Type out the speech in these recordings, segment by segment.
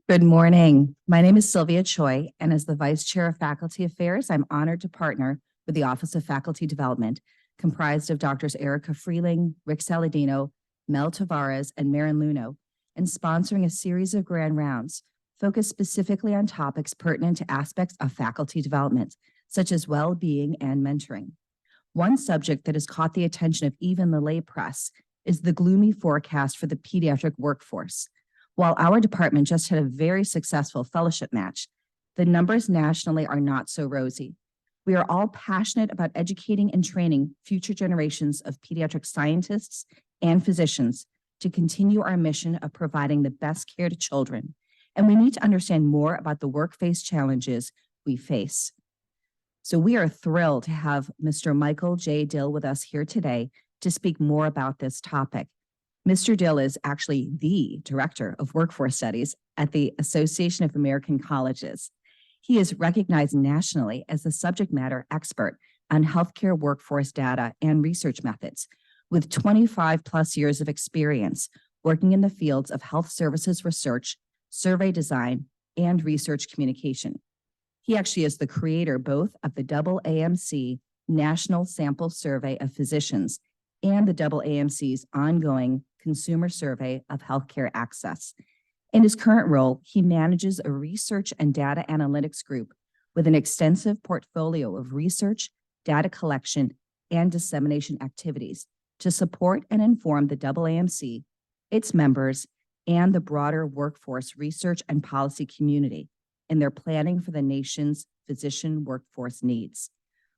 Good morning. My name is Sylvia Choi, and as the Vice Chair of Faculty Affairs, I'm honored to partner with the Office of Faculty Development, comprised of Drs. Erica Freeling, Rick Saladino, Mel Tavares, and Maren Luno, in sponsoring a series of grand rounds focused specifically on topics pertinent to aspects of faculty development, such as well-being and mentoring. One subject that has caught the attention of even the lay press is the gloomy forecast for the pediatric workforce. While our department just had a very successful fellowship match, the numbers nationally are not so rosy. We are all passionate about educating and training future generations of pediatric scientists and physicians to continue our mission of providing the best care to children, and we need to understand more about the workplace challenges we face. So we are thrilled to have Mr. Michael J. Dill with us here today to speak more about this topic. Mr. Dill is actually the Director of Workforce Studies at the Association of American Colleges. He is recognized nationally as the subject matter expert on healthcare workforce data and research methods, with 25 plus years of experience working in the fields of health services research, survey design, and research communication. He actually is the creator both of the AAMC National Sample Survey of Physicians and the AAMC's ongoing Consumer Survey of Healthcare Access. In his current role, he manages a research and data analytics group with an extensive portfolio of research, data collection, and dissemination activities to support and inform the AAMC, its members, and the broader workforce research and policy community in their planning for the nation's physician workforce needs.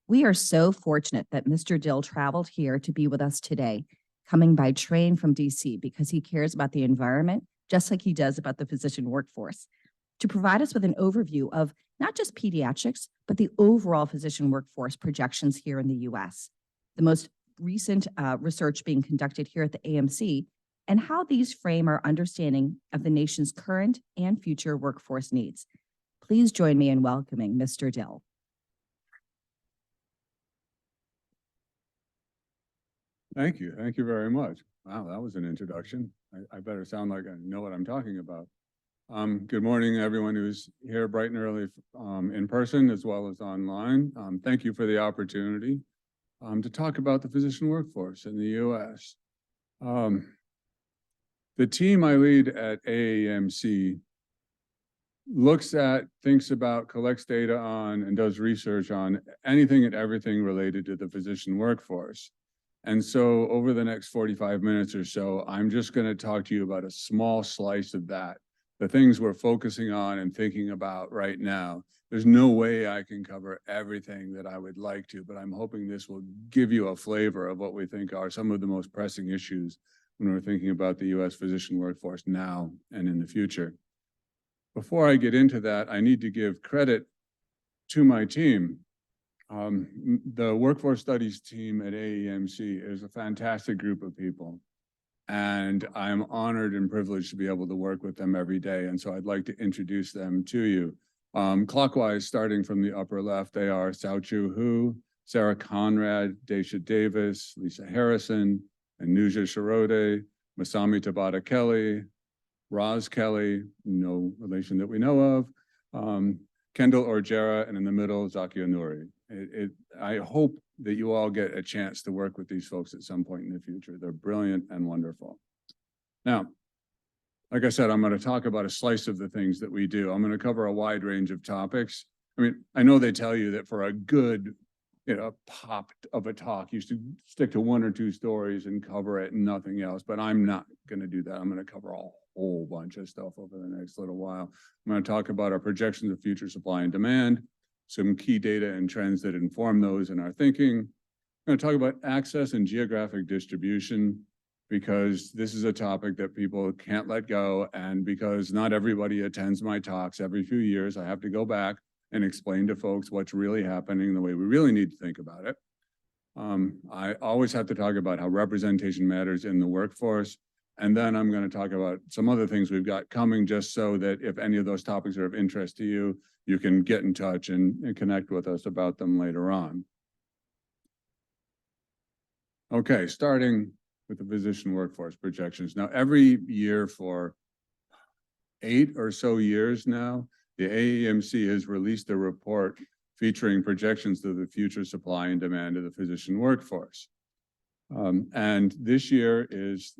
We are so fortunate that Mr. Dill traveled here to be with us today, coming by train from DC because he cares about the environment, just like he does about the physician workforce, to provide us with an overview of not just pediatrics, but the overall physician workforce projections here in the US, the most recent research being conducted here at the AMC, and how these frame our understanding of the nation's current and future workforce needs. Please join me in welcoming Mr. Dill. Thank you. Thank you very much. Wow, that was an introduction. I better sound like I know what I'm talking about. Good morning, everyone who's here bright and early in person as well as online. Thank you for the opportunity to talk about the physician workforce in the U.S. The team I lead at AAMC thinks about, collects data on, and does research on anything and everything related to the physician workforce. And so over the next 45 minutes or so, I'm just going to talk to you about a small slice of that, the things we're focusing on and thinking about right now. There's no way I can cover everything that I would like to, but I'm hoping this will give you a flavor of what we think are some of the most pressing issues when we're thinking about the U.S. physician workforce now and in the future. Before I get into that, I need to give credit to my team. The workforce studies team at AAMC is a fantastic group of people, and I'm honored and privileged to be able to work with them every day. And so I'd like to introduce them to you. Clockwise, starting from the upper left, they are Sao-Chu Hu, Sarah Conrad, Daisha Davis, Lisa Harrison, Anuja Shirode, Masami Tabata Kelly, Roz Kelly, no relation that we know of, Kendall Orgera, and in the middle, Zakia Nouri. I hope that you all get a chance to work with these folks at some point in the future. They're brilliant and wonderful. Now, like I said, I'm going to talk about a slice of the things that we do. I'm going to cover a wide range of topics. I mean, I know they tell you that for a good, pop of a talk, you should stick to one or two stories and cover it and nothing else, but I'm not going to do that. I'm going to cover a whole bunch of stuff over the next little while. I'm going to talk about our projections of future supply and demand, some key data and trends that inform those in our thinking. I'm going to talk about access and geographic distribution, because this is a topic that people can't let go, and because not everybody attends my talks every few years, I have to go back and explain to folks what's really happening, the way we really need to think about it. I always have to talk about how representation matters in the workforce. And then I'm going to talk about some other things we've got coming, just so that if any of those topics are of interest to you, you can get in touch and connect with us about them later on. Okay, starting with the physician workforce projections. Now, every year for 8 or so years now, the AAMC has released a report featuring projections of the future supply and demand of the physician workforce. And this year is,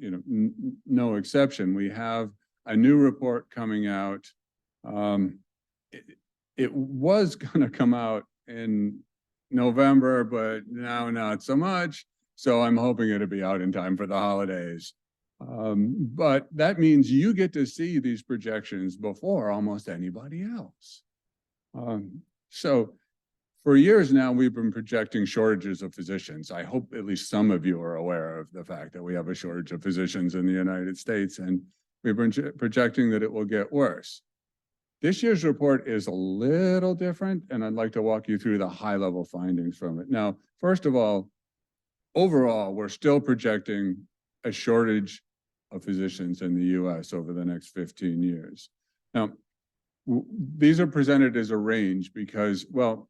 no exception. We have a new report coming out. It was going to come out in November, but now not so much. So I'm hoping it'll be out in time for the holidays. But that means you get to see these projections before almost anybody else. So for years now, we've been projecting shortages of physicians. I hope at least some of you are aware of the fact that we have a shortage of physicians in the United States, and we've been projecting that it will get worse. This year's report is a little different, and I'd like to walk you through the high-level findings from it. Now, first of all, overall, we're still projecting a shortage of physicians in the US over the next 15 years. Now, these are presented as a range because, well,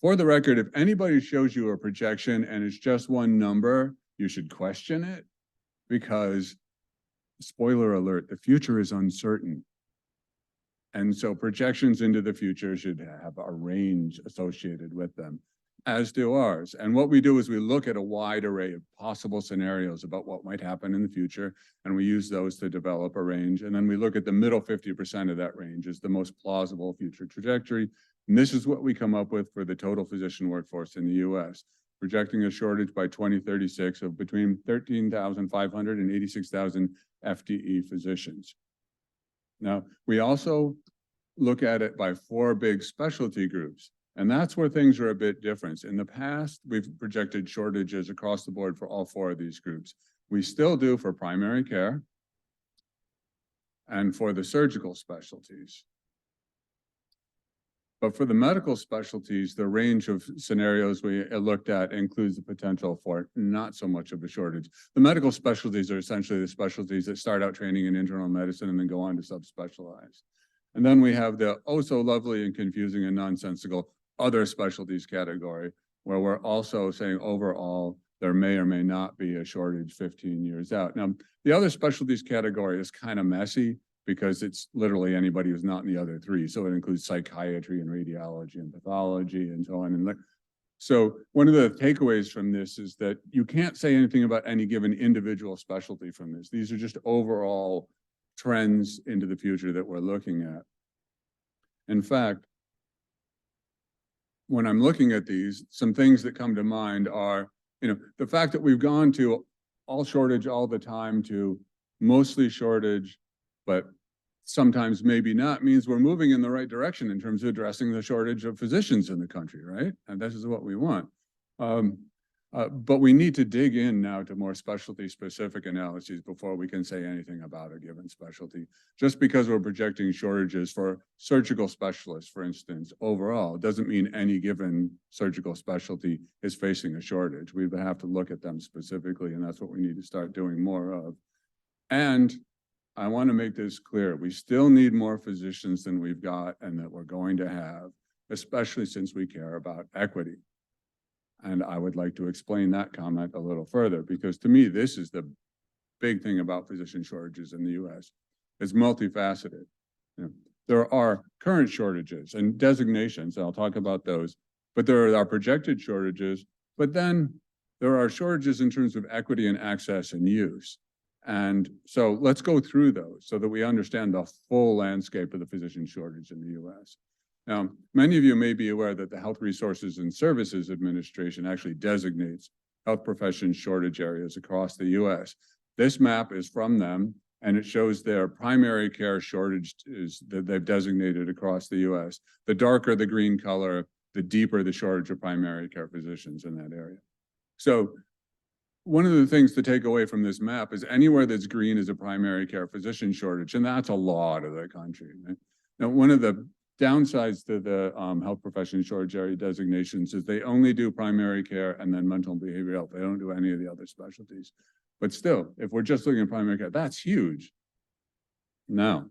for the record, if anybody shows you a projection and it's just one number, you should question it because, spoiler alert, the future is uncertain. And so projections into the future should have a range associated with them, as do ours. And what we do is we look at a wide array of possible scenarios about what might happen in the future, and we use those to develop a range. And then we look at the middle 50% of that range as the most plausible future trajectory. And this is what we come up with for the total physician workforce in the US, projecting a shortage by 2036 of between 13,500 and 86,000 FTE physicians. Now, we also look at it by 4 big specialty groups, and that's where things are a bit different. In the past, we've projected shortages across the board for all 4 of these groups. We still do for primary care and for the surgical specialties. But for the medical specialties, the range of scenarios we looked at includes the potential for not so much of a shortage. The medical specialties are essentially the specialties that start out training in internal medicine and then go on to subspecialize. And then we have the oh so lovely and confusing and nonsensical other specialties category, where we're also saying overall there may or may not be a shortage 15 years out. Now, the other specialties category is kind of messy because it's literally anybody who's not in the other 3. So it includes psychiatry and radiology and pathology and so on. And so one of the takeaways from this is that you can't say anything about any given individual specialty from this. These are just overall trends into the future that we're looking at. In fact, when I'm looking at these, some things that come to mind are, the fact that we've gone to all shortage all the time to mostly shortage, but sometimes maybe not, means we're moving in the right direction in terms of addressing the shortage of physicians in the country, right? And this is what we want. But we need to dig in now to more specialty-specific analyses before we can say anything about a given specialty. Just because we're projecting shortages for surgical specialists, for instance, overall, doesn't mean any given surgical specialty is facing a shortage. We have to look at them specifically, and that's what we need to start doing more of. And I want to make this clear. We still need more physicians than we've got and that we're going to have, especially since we care about equity. And I would like to explain that comment a little further, because to me, this is the big thing about physician shortages in the US. It's multifaceted. There are current shortages and designations, and I'll talk about those, but there are projected shortages, but then there are shortages in terms of equity and access and use. And so let's go through those so that we understand the full landscape of the physician shortage in the US. Now, many of you may be aware that the Health Resources and Services Administration actually designates health profession shortage areas across the US. This map is from them, and it shows their primary care shortages that they've designated across the US. The darker the green color, the deeper the shortage of primary care physicians in that area. So one of the things to take away from this map is anywhere that's green is a primary care physician shortage, and that's a lot of the country. Right? Now, one of the downsides to the health profession shortage area designations is they only do primary care and then mental and behavioral health. They don't do any of the other specialties. But still, if we're just looking at primary care, that's huge. Now,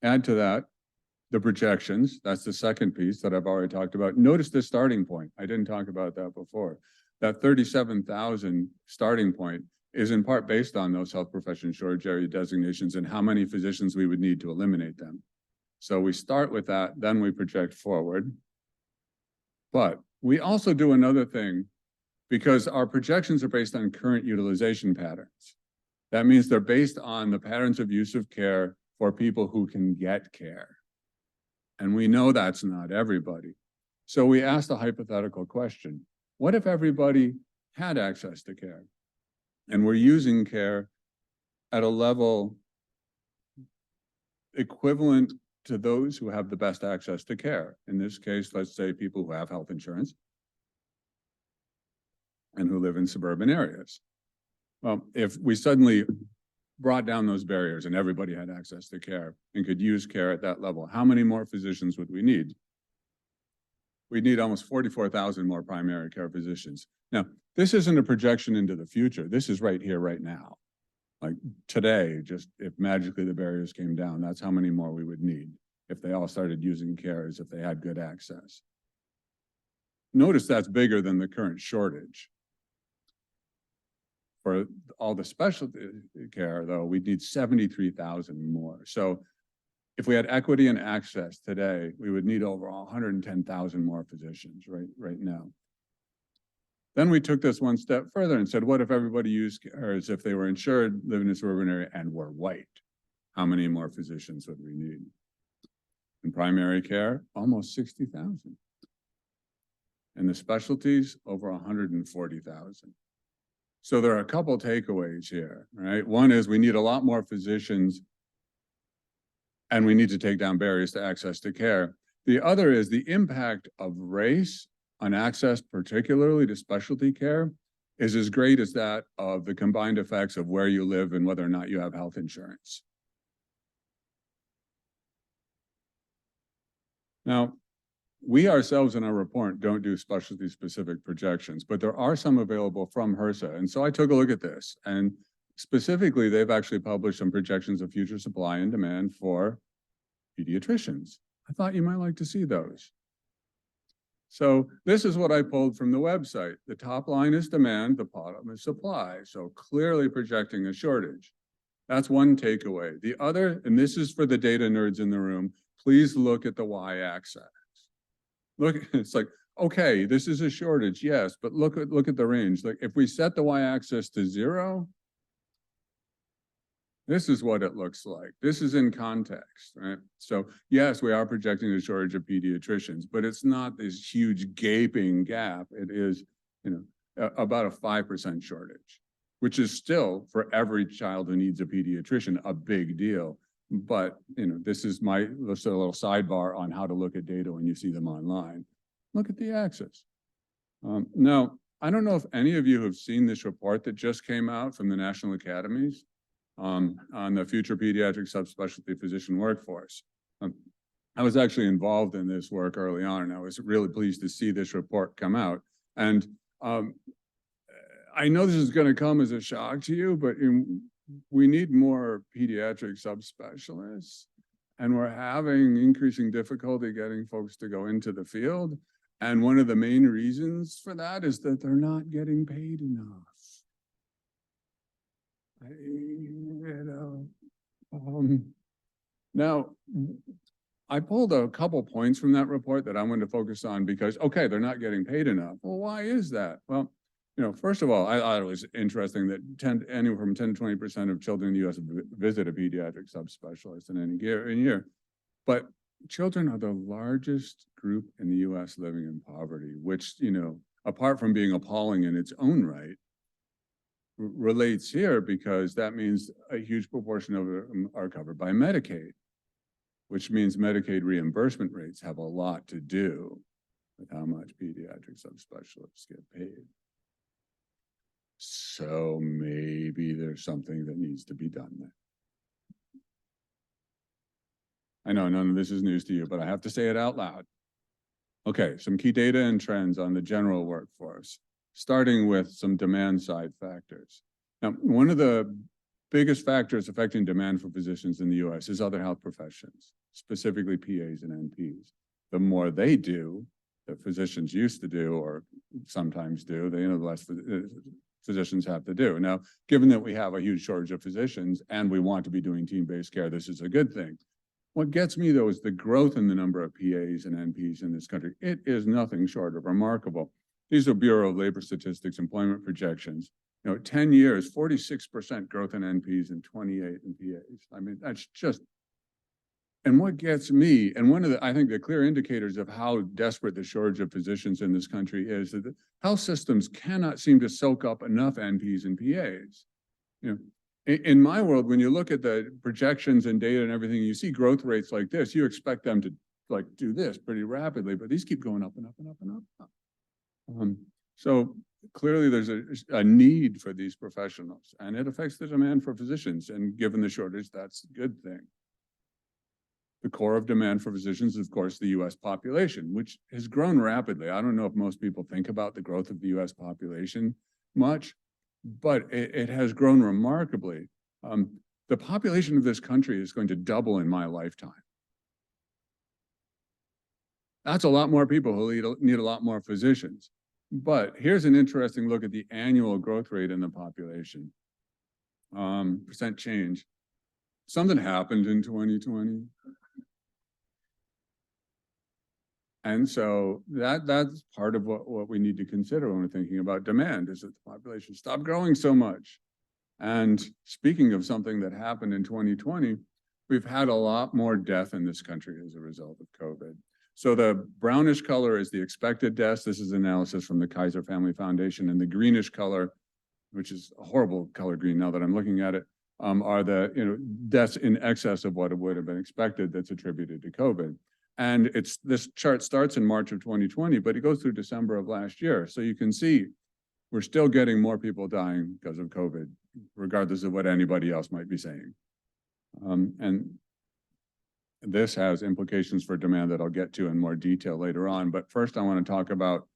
add to that the projections. That's the second piece that I've already talked about. Notice the starting point. I didn't talk about that before. That 37,000 starting point is in part based on those health profession shortage area designations and how many physicians we would need to eliminate them. So we start with that, then we project forward. But we also do another thing because our projections are based on current utilization patterns. That means they're based on the patterns of use of care for people who can get care. And we know that's not everybody. So we asked a hypothetical question. What if everybody had access to care and we're using care at a level equivalent to those who have the best access to care? In this case, let's say people who have health insurance and who live in suburban areas. Well, if we suddenly brought down those barriers and everybody had access to care and could use care at that level, how many more physicians would we need? We'd need almost 44,000 more primary care physicians. Now, this isn't a projection into the future. This is right here, right now. Like today, just if magically the barriers came down, that's how many more we would need if they all started using care as if they had good access. Notice that's bigger than the current shortage. For all the specialty care, though, we'd need 73,000 more. So if we had equity and access today, we would need over 110,000 more physicians right now. Then we took this one step further and said, what if everybody used care as if they were insured, live in a suburban area, and were white? How many more physicians would we need? In primary care, almost 60,000. In the specialties, over 140,000. So there are a couple takeaways here, right? One is we need a lot more physicians and we need to take down barriers to access to care. The other is the impact of race on access, particularly to specialty care, is as great as that of the combined effects of where you live and whether or not you have health insurance. Now, we ourselves in our report don't do specialty specific projections, but there are some available from HRSA. And so I took a look at this, and specifically, they've actually published some projections of future supply and demand for pediatricians. I thought you might like to see those. So this is what I pulled from the website. The top line is demand, the bottom is supply. So clearly projecting a shortage. That's one takeaway. The other, and this is for the data nerds in the room, please look at the y-axis. Look, it's like, okay, this is a shortage, yes, but look at the range. Like if we set the y-axis to 0, this is what it looks like. This is in context, right? So yes, we are projecting a shortage of pediatricians, but it's not this huge gaping gap. It is, about a 5% shortage, which is still for every child who needs a pediatrician, a big deal. But, this is a little sidebar on how to look at data when you see them online. Look at the axis. Now, I don't know if any of you have seen this report that just came out from the National Academies on the future pediatric subspecialty physician workforce. I was actually involved in this work early on, and I was really pleased to see this report come out. And I know this is going to come as a shock to you, but we need more pediatric subspecialists, and we're having increasing difficulty getting folks to go into the field. And one of the main reasons for that is that they're not getting paid enough. Now, I pulled a couple points from that report that I wanted to focus on because, okay, they're not getting paid enough. Well, why is that? Well, first of all, I thought it was interesting that anywhere from 10 to 20% of children in the U.S. visit a pediatric subspecialist in any year. But children are the largest group in the U.S. living in poverty, which, apart from being appalling in its own right, relates here because that means a huge proportion of them are covered by Medicaid, which means Medicaid reimbursement rates have a lot to do with how much pediatric subspecialists get paid. So maybe there's something that needs to be done there. I know none of this is news to you, but I have to say it out loud. Okay, some key data and trends on the general workforce, starting with some demand side factors. Now, one of the biggest factors affecting demand for physicians in the US is other health professions, specifically PAs and NPs. The more they do, that physicians used to do or sometimes do, the less physicians have to do. Now, given that we have a huge shortage of physicians and we want to be doing team-based care, this is a good thing. What gets me, though, is the growth in the number of PAs and NPs in this country. It is nothing short of remarkable. These are Bureau of Labor Statistics employment projections. 10 years, 46% growth in NPs and 28 in PAs. I mean, that's just, and what gets me, and one of the, I think, the clear indicators of how desperate the shortage of physicians in this country is that the health systems cannot seem to soak up enough NPs and PAs. In my world, when you look at the projections and data and everything, you see growth rates like this, you expect them to do this pretty rapidly, but these keep going up and up and up and up. So clearly there's a need for these professionals, and it affects the demand for physicians. And given the shortage, that's a good thing. The core of demand for physicians is, of course, the U.S. population, which has grown rapidly. I don't know if most people think about the growth of the U.S. population much, but it has grown remarkably. The population of this country is going to double in my lifetime. That's a lot more people who need a lot more physicians. But here's an interesting look at the annual growth rate in the population. Percent change. Something happened in 2020. And so that's part of what we need to consider when we're thinking about demand, is that the population stopped growing so much. And speaking of something that happened in 2020, we've had a lot more death in this country as a result of COVID. So the brownish color is the expected deaths. This is analysis from the Kaiser Family Foundation. And the greenish color, which is a horrible color green now that I'm looking at it, are the deaths in excess of what would have been expected that's attributed to COVID. And this chart starts in March of 2020, but it goes through December of last year. So you can see we're still getting more people dying because of COVID, regardless of what anybody else might be saying. And this has implications for demand that I'll get to in more detail later on. But first, I want to talk about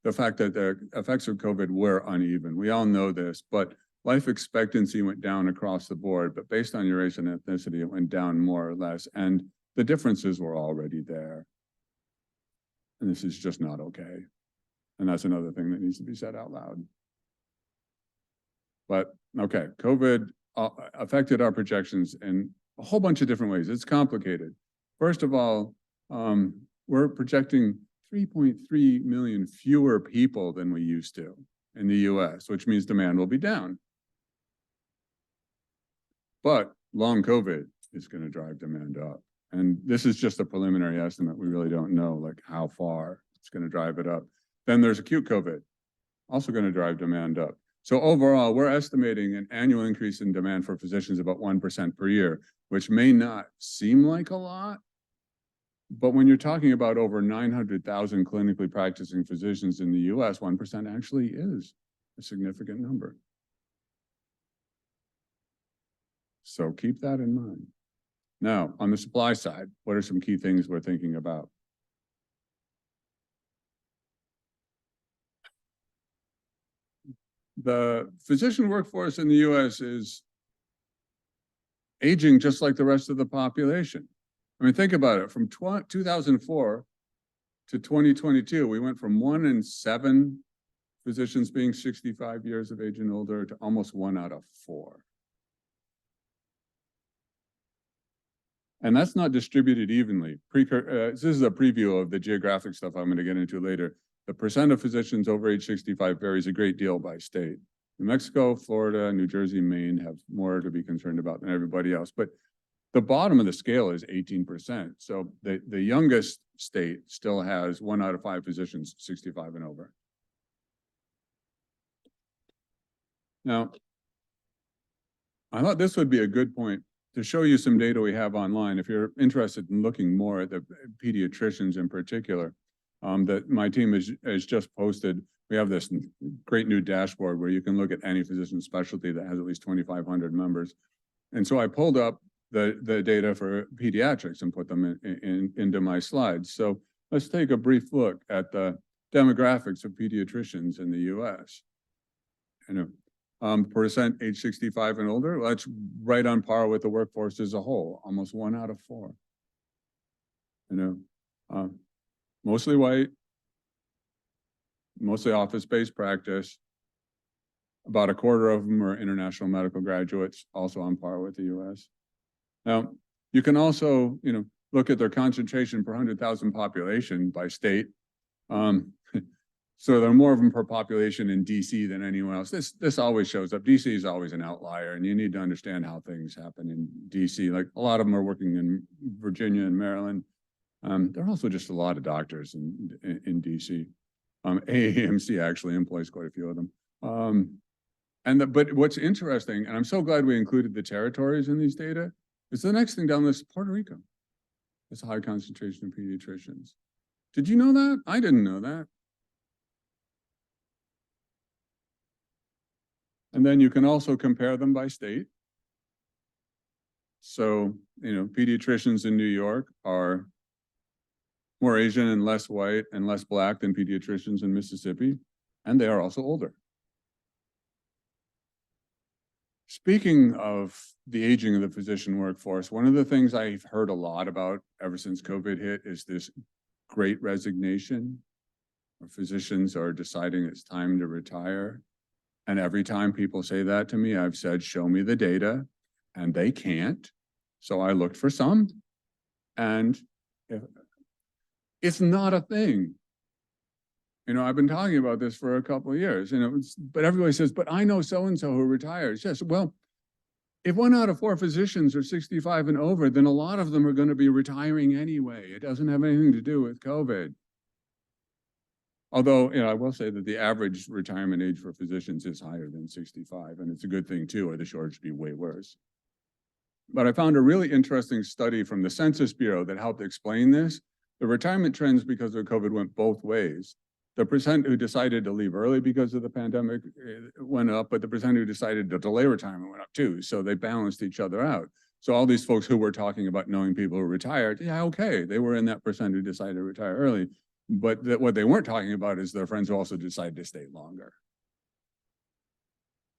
the fact that the effects of COVID were uneven. We all know this, but life expectancy went down across the board. But based on your race and ethnicity, it went down more or less. And the differences were already there. And this is just not okay. And that's another thing that needs to be said out loud. But okay, COVID affected our projections in a whole bunch of different ways. It's complicated. First of all, we're projecting 3.3 million fewer people than we used to in the US, which means demand will be down. But long COVID is going to drive demand up. And this is just a preliminary estimate. We really don't know how far it's going to drive it up. Then there's acute COVID, also going to drive demand up. So overall, we're estimating an annual increase in demand for physicians about 1% per year, which may not seem like a lot, but when you're talking about over 900,000 clinically practicing physicians in the US, 1% actually is a significant number. So keep that in mind. Now, on the supply side, what are some key things we're thinking about? The physician workforce in the US is aging just like the rest of the population. I mean, think about it. From 2004 to 2022, we went from 1 in 7 physicians being 65 years of age and older to almost 1 out of 4. And that's not distributed evenly. This is a preview of the geographic stuff I'm going to get into later. The percent of physicians over age 65 varies a great deal by state. New Mexico, Florida, New Jersey, Maine have more to be concerned about than everybody else. But the bottom of the scale is 18%. So the youngest state still has 1 out of 5 physicians 65 and over. Now, I thought this would be a good point to show you some data we have online. If you're interested in looking more at the pediatricians in particular, that my team has just posted. We have this great new dashboard where you can look at any physician specialty that has at least 2,500 members. And so I pulled up the data for pediatrics and put them into my slides. So let's take a brief look at the demographics of pediatricians in the US. Percent age 65 and older, well, that's right on par with the workforce as a whole, almost 1 out of 4. Mostly white, mostly office-based practice, About a quarter of them are international medical graduates, also on par with the US. Now, you can also, look at their concentration per 100,000 population by state. So there are more of them per population in DC than anywhere else. This always shows up. DC is always an outlier, and you need to understand how things happen in DC. Like a lot of them are working in Virginia and Maryland. There are also just a lot of doctors in DC. AAMC actually employs quite a few of them. But what's interesting, and I'm so glad we included the territories in these data, is the next thing down this, Puerto Rico. It's a high concentration of pediatricians. Did you know that? I didn't know that. And then you can also compare them by state. So, pediatricians in New York are more Asian and less white and less Black than pediatricians in Mississippi, and they are also older. Speaking of the aging of the physician workforce, one of the things I've heard a lot about ever since COVID hit is this great resignation, where physicians are deciding it's time to retire. And every time people say that to me, I've said, show me the data, and they can't. So I looked for some, and it's not a thing. I've been talking about this for a couple of years, but everybody says, but I know so-and-so who retires. Yes, well, if 1 out of 4 physicians are 65 and over, then a lot of them are going to be retiring anyway. It doesn't have anything to do with COVID. Although, I will say that the average retirement age for physicians is higher than 65, and it's a good thing too, or the shortage would be way worse. But I found a really interesting study from the Census Bureau that helped explain this. The retirement trends because of COVID went both ways. The percent who decided to leave early because of the pandemic went up, but the percent who decided to delay retirement went up too. So they balanced each other out. So all these folks who were talking about knowing people who retired, yeah, okay, they were in that percent who decided to retire early. But what they weren't talking about is their friends who also decided to stay longer.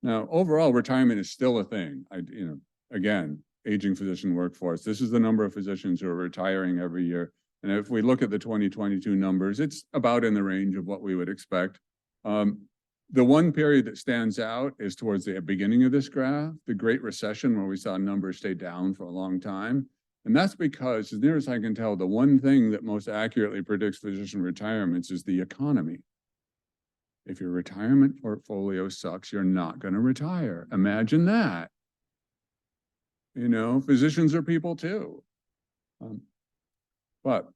Now, overall, retirement is still a thing. Again, aging physician workforce. This is the number of physicians who are retiring every year. And if we look at the 2022 numbers, it's about in the range of what we would expect. The one period that stands out is towards the beginning of this graph, the Great Recession, where we saw numbers stay down for a long time. And that's because, as near as I can tell, the one thing that most accurately predicts physician retirements is the economy. If your retirement portfolio sucks, you're not going to retire. Imagine that. Physicians are people too. But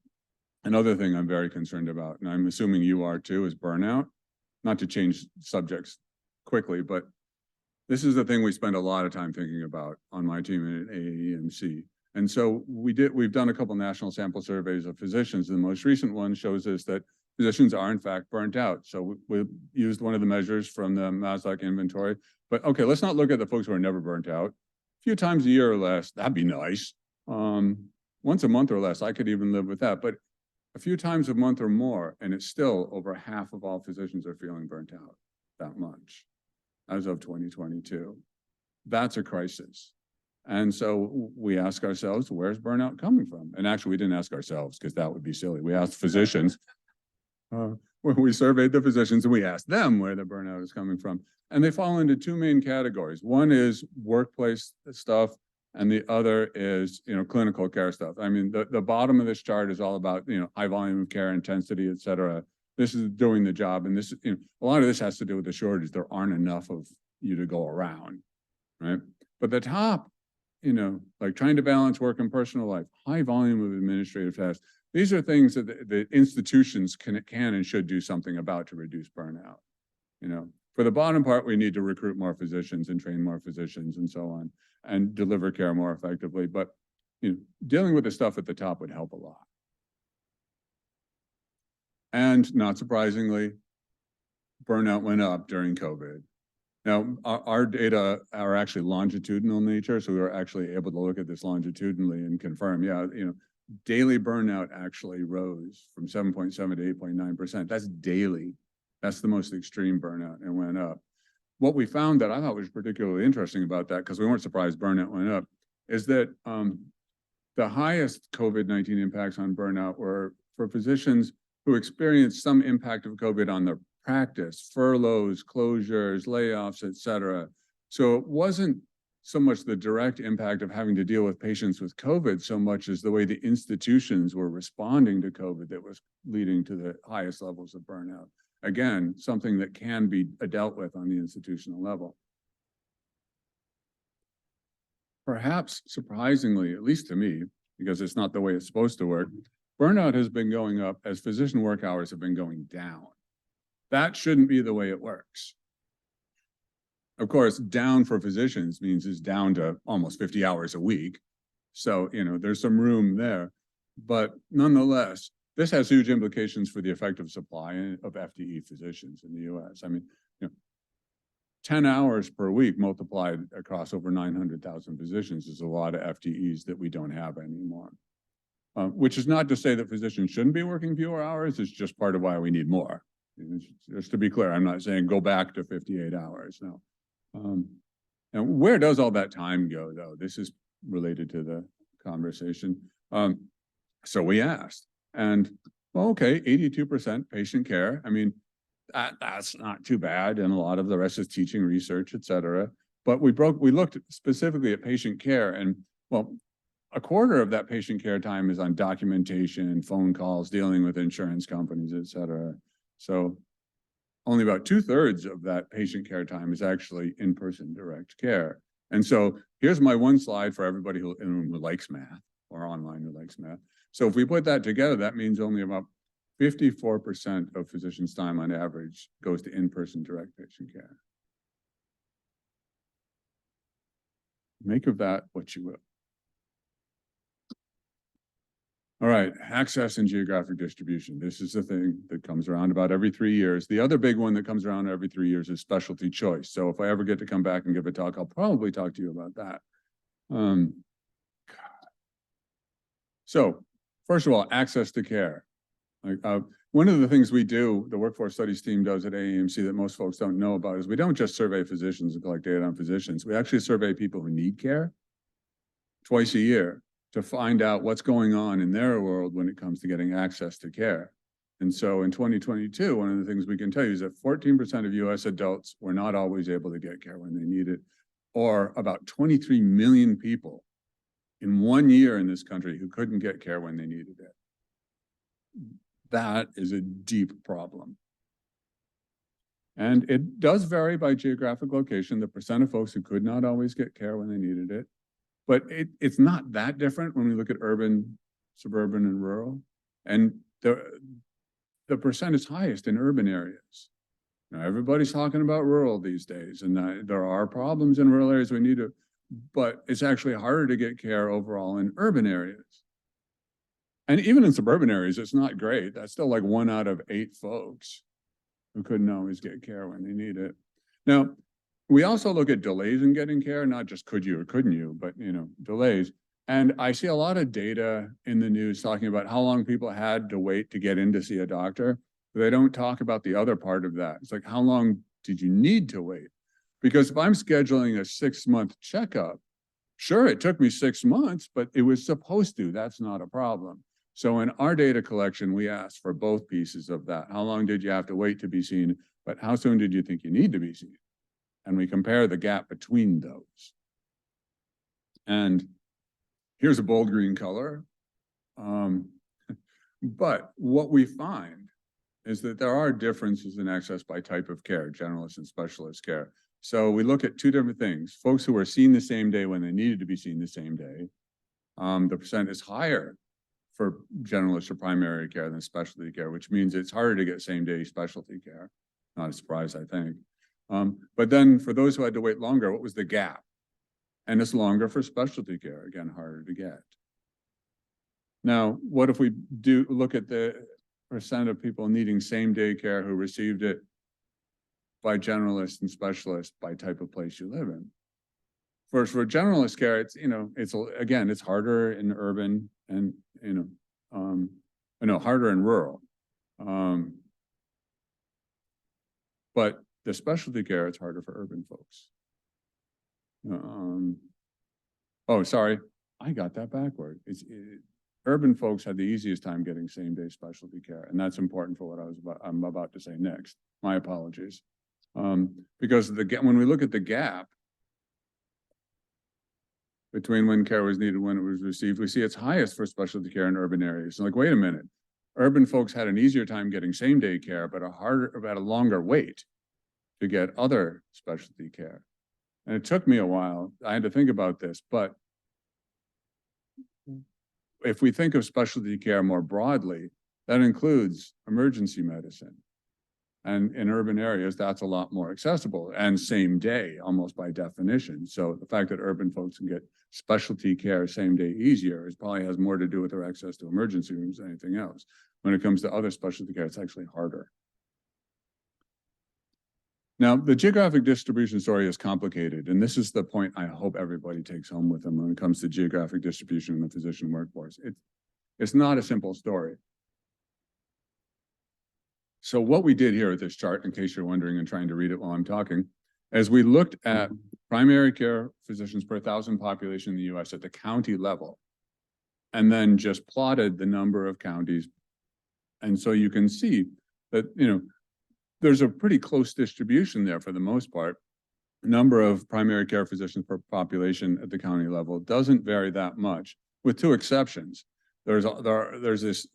another thing I'm very concerned about, and I'm assuming you are too, is burnout. Not to change subjects quickly, but this is the thing we spend a lot of time thinking about on my team at AAMC. And so we've done a couple national sample surveys of physicians, and the most recent one shows us that physicians are in fact burnt out. So we used one of the measures from the Maslach inventory. But okay, let's not look at the folks who are never burnt out. A few times a year or less, that'd be nice. Once a month or less, I could even live with that. But a few times a month or more, and it's still over half of all physicians are feeling burnt out that much as of 2022. That's a crisis. And so we ask ourselves, where's burnout coming from? And actually, we didn't ask ourselves because that would be silly. We asked physicians. We surveyed the physicians and we asked them where the burnout is coming from. And they fall into 2 main categories. One is workplace stuff, and the other is, clinical care stuff. I mean, the bottom of this chart is all about, high volume of care, intensity, et cetera. This is doing the job. And this, a lot of this has to do with the shortage. There aren't enough of you to go around, right? But the top, like trying to balance work and personal life, high volume of administrative tasks. These are things that the institutions can and should do something about to reduce burnout. For the bottom part, we need to recruit more physicians and train more physicians and so on, and deliver care more effectively. But dealing with the stuff at the top would help a lot. And not surprisingly, burnout went up during COVID. Now, our data are actually longitudinal in nature, so we were actually able to look at this longitudinally and confirm, daily burnout actually rose from 7.7 to 8.9%. That's daily. That's the most extreme burnout, and went up. What we found that I thought was particularly interesting about that, because we weren't surprised burnout went up, is that the highest COVID-19 impacts on burnout were for physicians who experienced some impact of COVID on their practice, furloughs, closures, layoffs, et cetera. So it wasn't so much the direct impact of having to deal with patients with COVID so much as the way the institutions were responding to COVID that was leading to the highest levels of burnout. Again, something that can be dealt with on the institutional level. Perhaps surprisingly, at least to me, because it's not the way it's supposed to work, burnout has been going up as physician work hours have been going down. That shouldn't be the way it works. Of course, down for physicians means it's down to almost 50 hours a week. So, there's some room there. But nonetheless, this has huge implications for the effective supply of FTE physicians in the US. I mean, 10 hours per week multiplied across over 900,000 physicians is a lot of FTEs that we don't have anymore. Which is not to say that physicians shouldn't be working fewer hours. It's just part of why we need more. Just to be clear, I'm not saying go back to 58 hours. No. And where does all that time go, though? This is related to the conversation. So we asked, and well, okay, 82% patient care. I mean, that's not too bad, and a lot of the rest is teaching, research, et cetera. But we looked specifically at patient care, and well, a quarter of that patient care time is on documentation, phone calls, dealing with insurance companies, et cetera. So only about 2/3 of that patient care time is actually in-person direct care. And so here's my one slide for everybody who likes math or online who likes math. So if we put that together, that means only about 54% of physicians' time on average goes to in-person direct patient care. Make of that what you will. All right, access and geographic distribution. This is the thing that comes around about every 3 years. The other big one that comes around every 3 years is specialty choice. So if I ever get to come back and give a talk, I'll probably talk to you about that. So first of all, access to care. One of the things we do, the workforce studies team does at AAMC that most folks don't know about is we don't just survey physicians and collect data on physicians. We actually survey people who need care twice a year to find out what's going on in their world when it comes to getting access to care. And so in 2022, one of the things we can tell you is that 14% of US adults were not always able to get care when they need it, or about 23 million people in 1 year in this country who couldn't get care when they needed it. That is a deep problem. And it does vary by geographic location, the percent of folks who could not always get care when they needed it. But it's not that different when we look at urban, suburban, and rural. And the percent is highest in urban areas. Now, everybody's talking about rural these days, and there are problems in rural areas we need to, but it's actually harder to get care overall in urban areas. And even in suburban areas, it's not great. That's still like 1 out of 8 folks who couldn't always get care when they need it. Now, we also look at delays in getting care, not just could you or couldn't you, but delays. And I see a lot of data in the news talking about how long people had to wait to get in to see a doctor. But they don't talk about the other part of that. It's like, how long did you need to wait? Because if I'm scheduling a 6-month checkup, sure, it took me 6 months, but it was supposed to. That's not a problem. So in our data collection, we asked for both pieces of that. How long did you have to wait to be seen? But how soon did you think you need to be seen? And we compare the gap between those. And here's a bold green color. But what we find is that there are differences in access by type of care, generalist and specialist care. So we look at 2 different things. Folks who were seen the same day when they needed to be seen the same day. The percent is higher for generalist or primary care than specialty care, which means it's harder to get same-day specialty care. Not a surprise, I think. But then for those who had to wait longer, what was the gap? And it's longer for specialty care, again, harder to get. Now, what if we do look at the percent of people needing same-day care who received it by generalists and specialists by type of place you live in? First, for generalist care, it's harder in urban and harder in rural. But the specialty care, it's harder for urban folks. Oh, sorry, I got that backward. urban folks had the easiest time getting same-day specialty care, and that's important for what I'm about to say next. My apologies. Because when we look at the gap between when care was needed and when it was received, we see it's highest for specialty care in urban areas. So like, wait a minute, urban folks had an easier time getting same-day care, but a longer wait to get other specialty care. And it took me a while. I had to think about this, but if we think of specialty care more broadly, that includes emergency medicine. And in urban areas, that's a lot more accessible and same day, almost by definition. So the fact that urban folks can get specialty care same day easier probably has more to do with their access to emergency rooms than anything else. When it comes to other specialty care, it's actually harder. Now, the geographic distribution story is complicated, and this is the point I hope everybody takes home with them when it comes to geographic distribution in the physician workforce. It's not a simple story. So what we did here with this chart, in case you're wondering and trying to read it while I'm talking, is we looked at primary care physicians per 1,000 population in the US at the county level, and then just plotted the number of counties. And so you can see that, there's a pretty close distribution there for the most part. Number of primary care physicians per population at the county level doesn't vary that much, with two exceptions. There's this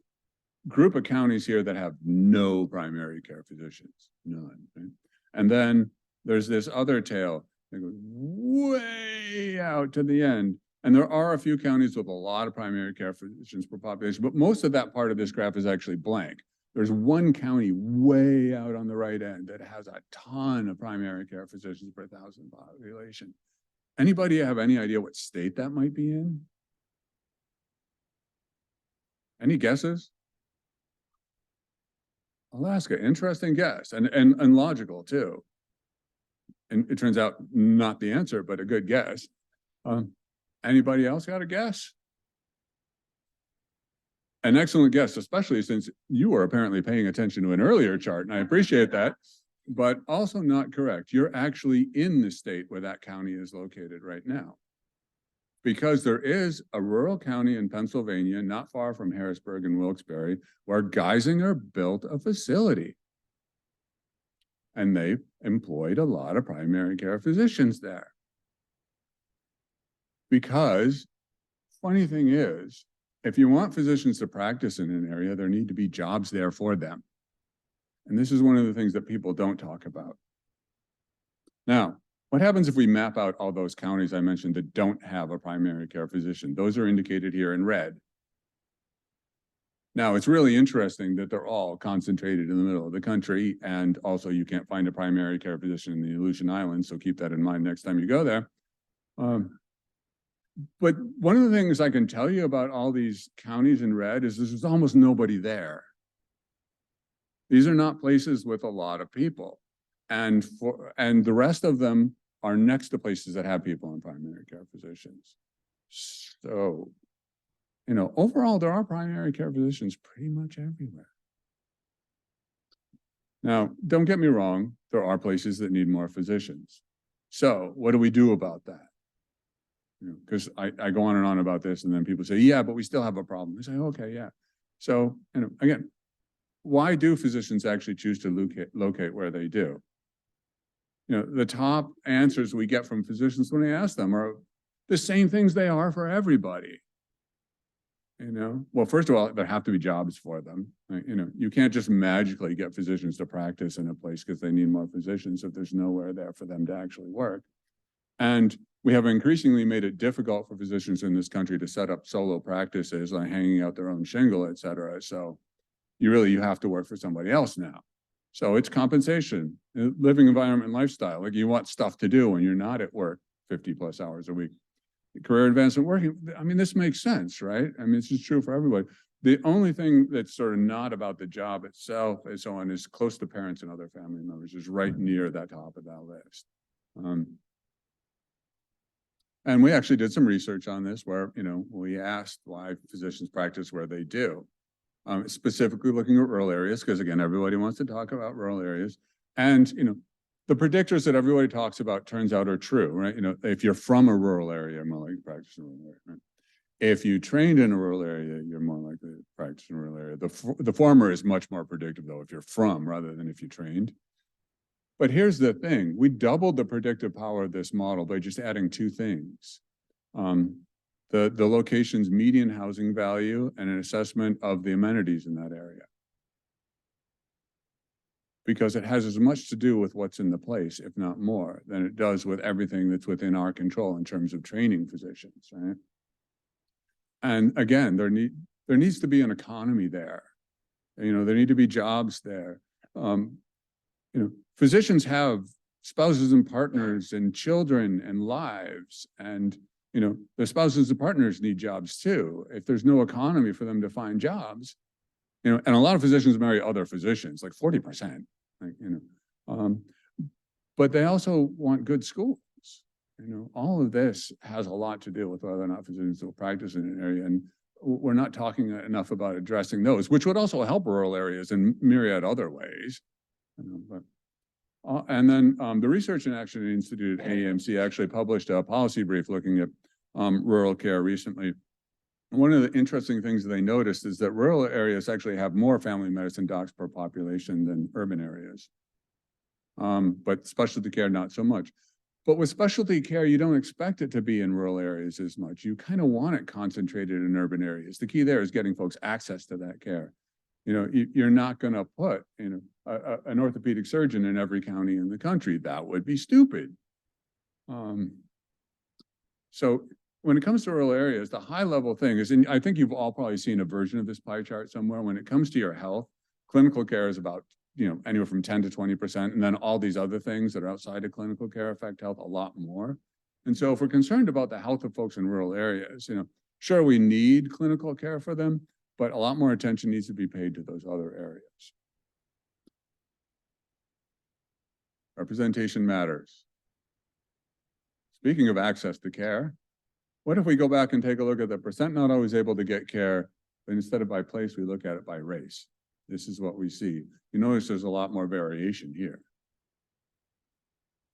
group of counties here that have no primary care physicians, none. Right? And then there's this other tail that goes way out to the end. And there are a few counties with a lot of primary care physicians per population, but most of that part of this graph is actually blank. There's one county way out on the right end that has a ton of primary care physicians per 1,000 population. Anybody have any idea what state that might be in? Any guesses? Alaska, interesting guess, and logical too. And it turns out not the answer, but a good guess. Anybody else got a guess? An excellent guess, especially since you were apparently paying attention to an earlier chart, and I appreciate that, but also not correct. You're actually in the state where that county is located right now. Because there is a rural county in Pennsylvania, not far from Harrisburg and Wilkes-Barre, where Geisinger built a facility. And they employed a lot of primary care physicians there. Because, funny thing is, if you want physicians to practice in an area, there need to be jobs there for them. And this is one of the things that people don't talk about. Now, what happens if we map out all those counties I mentioned that don't have a primary care physician? Those are indicated here in red. Now, it's really interesting that they're all concentrated in the middle of the country, and also you can't find a primary care physician in the Aleutian Islands, so keep that in mind next time you go there. But one of the things I can tell you about all these counties in red is there's almost nobody there. These are not places with a lot of people. And the rest of them are next to places that have people in primary care physicians. So, overall, there are primary care physicians pretty much everywhere. Now, don't get me wrong, there are places that need more physicians. So what do we do about that? Because I go on and on about this, and then people say, yeah, but we still have a problem. I say, okay, yeah. So, again, why do physicians actually choose to locate where they do? The top answers we get from physicians when I ask them are the same things they are for everybody. Well, first of all, there have to be jobs for them. You can't just magically get physicians to practice in a place because they need more physicians if there's nowhere there for them to actually work. And we have increasingly made it difficult for physicians in this country to set up solo practices, like hanging out their own shingle, et cetera. So you have to work for somebody else now. So it's compensation, living environment, and lifestyle. Like, you want stuff to do when you're not at work 50 plus hours a week. Career advancement working. I mean, this makes sense, right? I mean, this is true for everybody. The only thing that's sort of not about the job itself and so on is close to parents and other family members, is right near that top of that list. And we actually did some research on this where, we asked why physicians practice where they do. Specifically looking at rural areas, because again, everybody wants to talk about rural areas. And, the predictors that everybody talks about turns out are true, right? If you're from a rural area, more likely to practice in a rural area, right? If you trained in a rural area, you're more likely to practice in a rural area. The former is much more predictive, though, if you're from rather than if you trained. But here's the thing. We doubled the predictive power of this model by just adding two things. The location's median housing value and an assessment of the amenities in that area. Because it has as much to do with what's in the place, if not more, than it does with everything that's within our control in terms of training physicians, right? And again, there needs to be an economy there. There need to be jobs there. Physicians have spouses and partners and children and lives, and their spouses and partners need jobs too. If there's no economy for them to find jobs, and a lot of physicians marry other physicians, like 40%, but they also want good schools. All of this has a lot to do with whether or not physicians will practice in an area, and we're not talking enough about addressing those, which would also help rural areas in myriad other ways. And then the Research and Action Institute at AAMC actually published a policy brief looking at rural care recently. One of the interesting things that they noticed is that rural areas actually have more family medicine docs per population than urban areas. But specialty care, not so much. But with specialty care, you don't expect it to be in rural areas as much. You kind of want it concentrated in urban areas. The key there is getting folks access to that care. You're not going to put an orthopedic surgeon in every county in the country. That would be stupid. So when it comes to rural areas, the high level thing is, and I think you've all probably seen a version of this pie chart somewhere. When it comes to your health, clinical care is about anywhere from 10 to 20%, and then all these other things that are outside of clinical care affect health a lot more. And so if we're concerned about the health of folks in rural areas, sure, we need clinical care for them, but a lot more attention needs to be paid to those other areas. Representation matters. Speaking of access to care, what if we go back and take a look at the percent not always able to get care, but instead of by place, we look at it by race? This is what we see. You notice there's a lot more variation here.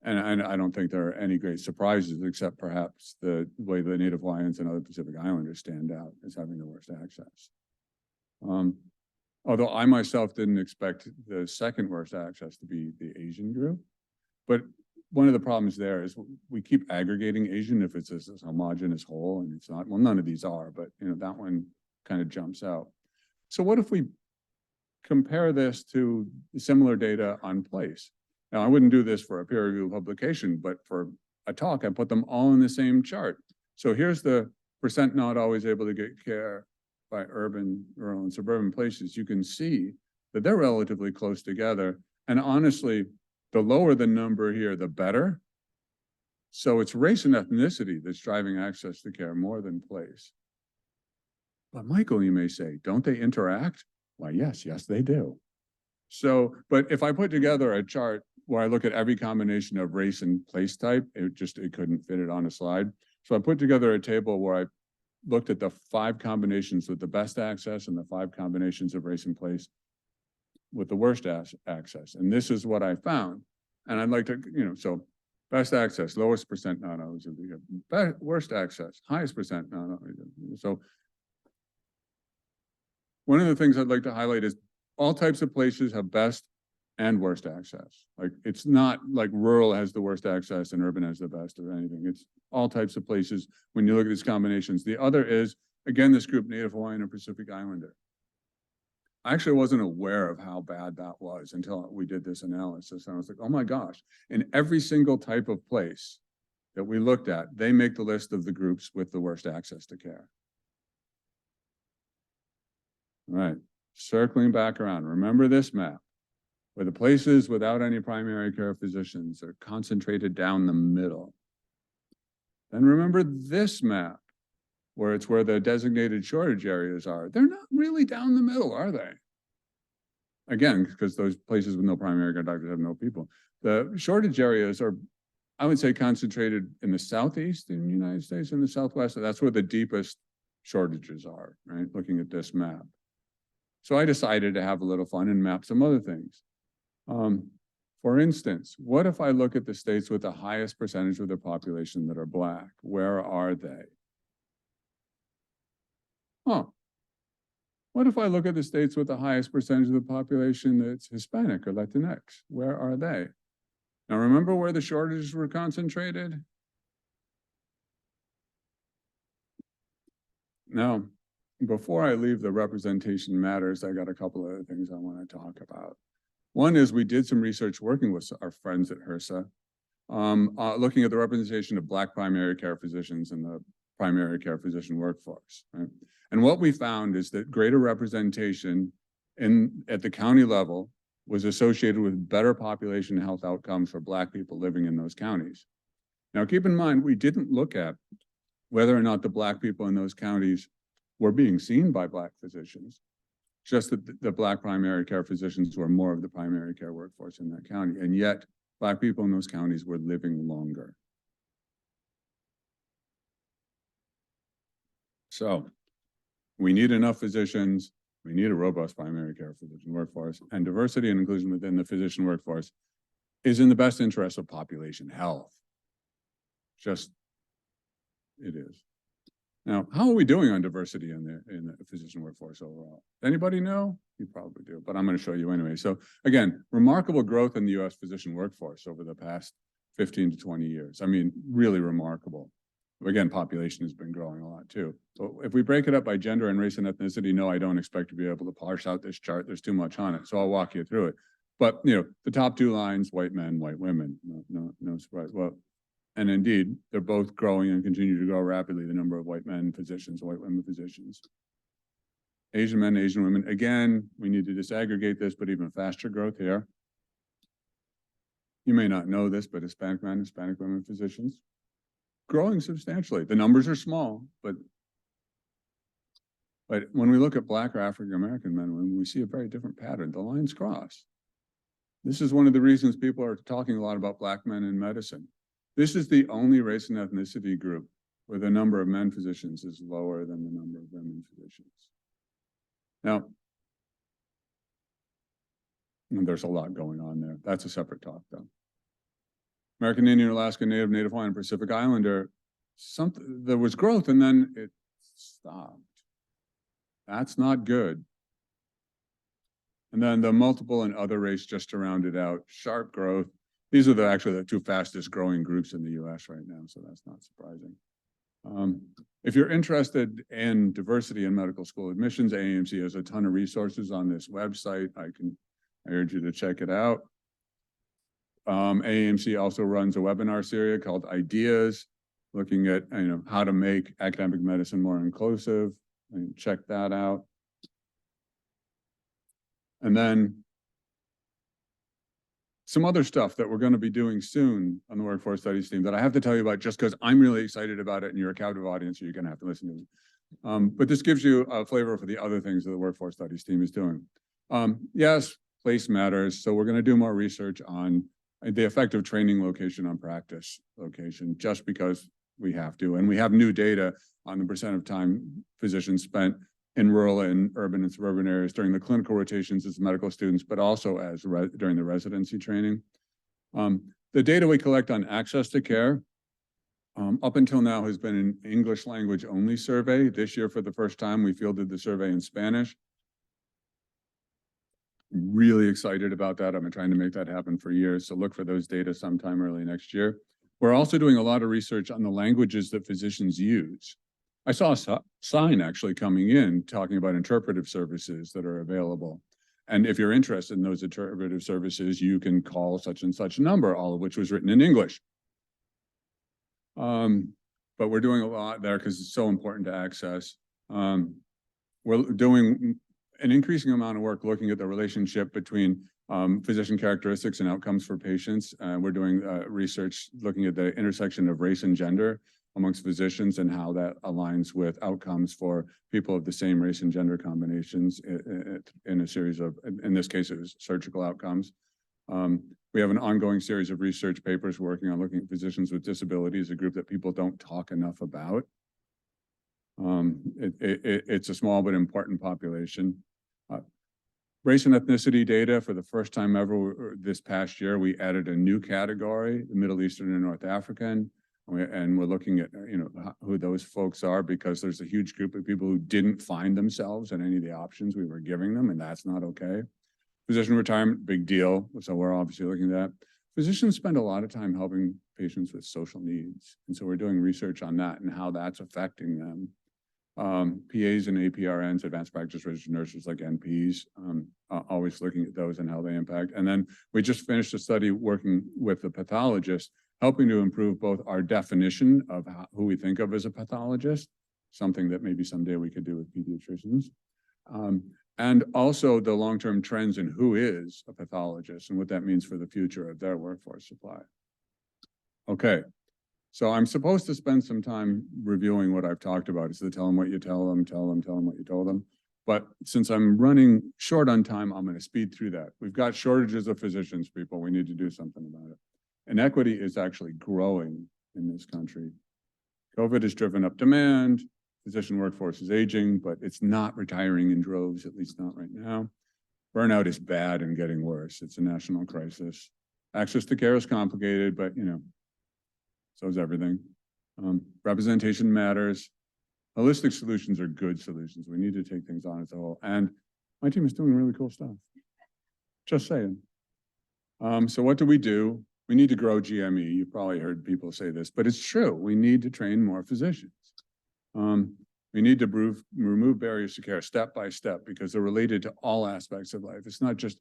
And I don't think there are any great surprises, except perhaps the way the Native Hawaiians and other Pacific Islanders stand out as having the worst access. Although I myself didn't expect the second worst access to be the Asian group. But one of the problems there is we keep aggregating Asian if it's a homogeneous whole, and it's not. Well, none of these are, but that one kind of jumps out. So what if we compare this to similar data on place? Now, I wouldn't do this for a peer review publication, but for a talk, I put them all in the same chart. So here's the percent not always able to get care by urban, rural, and suburban places. You can see that they're relatively close together. And honestly, the lower the number here, the better. So it's race and ethnicity that's driving access to care more than place. But Michael, you may say, don't they interact? Why, yes, they do. So, but if I put together a chart where I look at every combination of race and place type, it couldn't fit it on a slide. So I put together a table where I looked at the 5 combinations with the best access and the 5 combinations of race and place with the worst access. And this is what I found. And I'd like to, so best access, lowest percent not always. Worst access, highest percent not always. So one of the things I'd like to highlight is all types of places have best and worst access. Like, it's not like rural has the worst access and urban has the best or anything. It's all types of places when you look at these combinations. The other is, again, this group, Native Hawaiian and Pacific Islander. I actually wasn't aware of how bad that was until we did this analysis. And I was like, oh my gosh, in every single type of place that we looked at, they make the list of the groups with the worst access to care. All right, circling back around, remember this map, where the places without any primary care physicians are concentrated down the middle. Then remember this map, where it's where the designated shortage areas are. They're not really down the middle, are they? Again, because those places with no primary care doctors have no people. The shortage areas are, I would say, concentrated in the southeast in the United States and the southwest. That's where the deepest shortages are, right? Looking at this map. So I decided to have a little fun and map some other things. For instance, what if I look at the states with the highest percentage of their population that are Black? Where are they? huh, what if I look at the states with the highest percentage of the population that's Hispanic or Latinx? Where are they? Now, remember where the shortages were concentrated? Now, before I leave the representation matters, I got a couple of other things I want to talk about. One is we did some research working with our friends at HRSA, looking at the representation of Black primary care physicians in the primary care physician workforce. Right? And what we found is that greater representation at the county level was associated with better population health outcomes for Black people living in those counties. Now, keep in mind, we didn't look at whether or not the Black people in those counties were being seen by Black physicians, just that the Black primary care physicians were more of the primary care workforce in that county. And yet, Black people in those counties were living longer. So we need enough physicians. We need a robust primary care physician workforce, and diversity and inclusion within the physician workforce is in the best interest of population health. Just, it is. Now, how are we doing on diversity in the physician workforce overall? Anybody know? You probably do, but I'm going to show you anyway. So again, remarkable growth in the U.S. physician workforce over the past 15 to 20 years. I mean, really remarkable. Again, population has been growing a lot too. So if we break it up by gender and race and ethnicity, no, I don't expect to be able to parse out this chart. There's too much on it. So I'll walk you through it. But, you know, the top two lines, white men, white women, no surprise. Well, and indeed, they're both growing and continue to grow rapidly, the number of white men physicians, white women physicians. Asian men, Asian women. Again, we need to disaggregate this, but even faster growth here. You may not know this, but Hispanic men, Hispanic women physicians, growing substantially. The numbers are small, but when we look at Black or African American men and women, we see a very different pattern. The lines cross. This is one of the reasons people are talking a lot about Black men in medicine. This is the only race and ethnicity group where the number of men physicians is lower than the number of women physicians. Now, there's a lot going on there. That's a separate talk, though. American Indian, Alaska Native, Native Hawaiian, Pacific Islander, there was growth and then it stopped. That's not good. And then the multiple and other race just to round it out, sharp growth. These are actually the two fastest growing groups in the US right now, so that's not surprising. If you're interested in diversity in medical school admissions, AAMC has a ton of resources on this website. I urge you to check it out. AAMC also runs a webinar series called Ideas, looking at how to make academic medicine more inclusive. Check that out. And then some other stuff that we're going to be doing soon on the Workforce Studies team that I have to tell you about just because I'm really excited about it and you're a captive audience, so you're going to have to listen to it. But this gives you a flavor for the other things that the Workforce Studies team is doing. Yes, place matters. So we're going to do more research on the effect of training location on practice location, just because we have to. And we have new data on the percent of time physicians spent in rural and urban and suburban areas during the clinical rotations as medical students, but also as during the residency training. The data we collect on access to care up until now has been an English language only survey. This year, for the first time, we fielded the survey in Spanish. Really excited about that. I've been trying to make that happen for years. So look for those data sometime early next year. We're also doing a lot of research on the languages that physicians use. I saw a sign actually coming in talking about interpretive services that are available. And if you're interested in those interpretive services, you can call such and such number, all of which was written in English. But we're doing a lot there because it's so important to access. We're doing an increasing amount of work looking at the relationship between physician characteristics and outcomes for patients. We're doing research looking at the intersection of race and gender amongst physicians and how that aligns with outcomes for people of the same race and gender combinations in a series of, in this case, it was surgical outcomes. We have an ongoing series of research papers working on looking at physicians with disabilities, a group that people don't talk enough about. It's a small but important population. Race and ethnicity data, for the first time ever this past year, we added a new category, the Middle Eastern and North African. And we're looking at, who those folks are, because there's a huge group of people who didn't find themselves in any of the options we were giving them, and that's not okay. Physician retirement, big deal. So we're obviously looking at that. Physicians spend a lot of time helping patients with social needs. And so we're doing research on that and how that's affecting them. PAs and APRNs, advanced practice registered nurses like NPs, always looking at those and how they impact. And then we just finished a study working with the pathologist, helping to improve both our definition of who we think of as a pathologist, something that maybe someday we could do with pediatricians, and also the long-term trends in who is a pathologist and what that means for the future of their workforce supply. Okay. So I'm supposed to spend some time reviewing what I've talked about. Is to tell them what you tell them, tell them what you told them. But since I'm running short on time, I'm going to speed through that. We've got shortages of physicians, people. We need to do something about it. Inequity is actually growing in this country. COVID has driven up demand. Physician workforce is aging, but it's not retiring in droves, at least not right now. Burnout is bad and getting worse. It's a national crisis. Access to care is complicated, but so is everything. Representation matters. Holistic solutions are good solutions. We need to take things on as a whole. And my team is doing really cool stuff. Just saying. So what do? We need to grow GME. You've probably heard people say this, but it's true. We need to train more physicians. We need to remove barriers to care step by step, because they're related to all aspects of life. It's not just,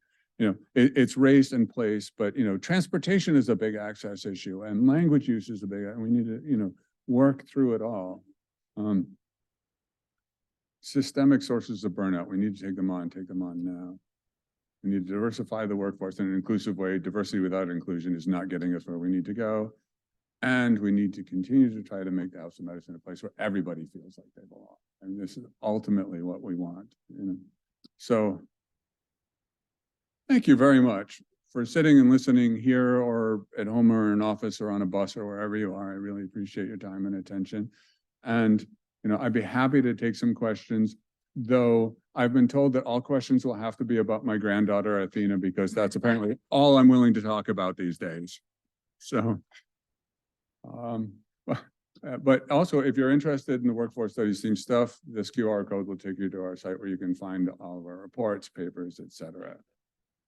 it's race and place, but, transportation is a big access issue, and language use is a big, and we need to, work through it all. Systemic sources of burnout, we need to take them on now. We need to diversify the workforce in an inclusive way. Diversity without inclusion is not getting us where we need to go. And we need to continue to try to make the House of Medicine a place where everybody feels like they belong. And this is ultimately what we want. So thank you very much for sitting and listening here or at home or in an office or on a bus or wherever you are. I really appreciate your time and attention. And, I'd be happy to take some questions, though I've been told that all questions will have to be about my granddaughter, Athena, because that's apparently all I'm willing to talk about these days. So, but also, if you're interested in the workforce studies team stuff, this QR code will take you to our site where you can find all of our reports, papers, etc.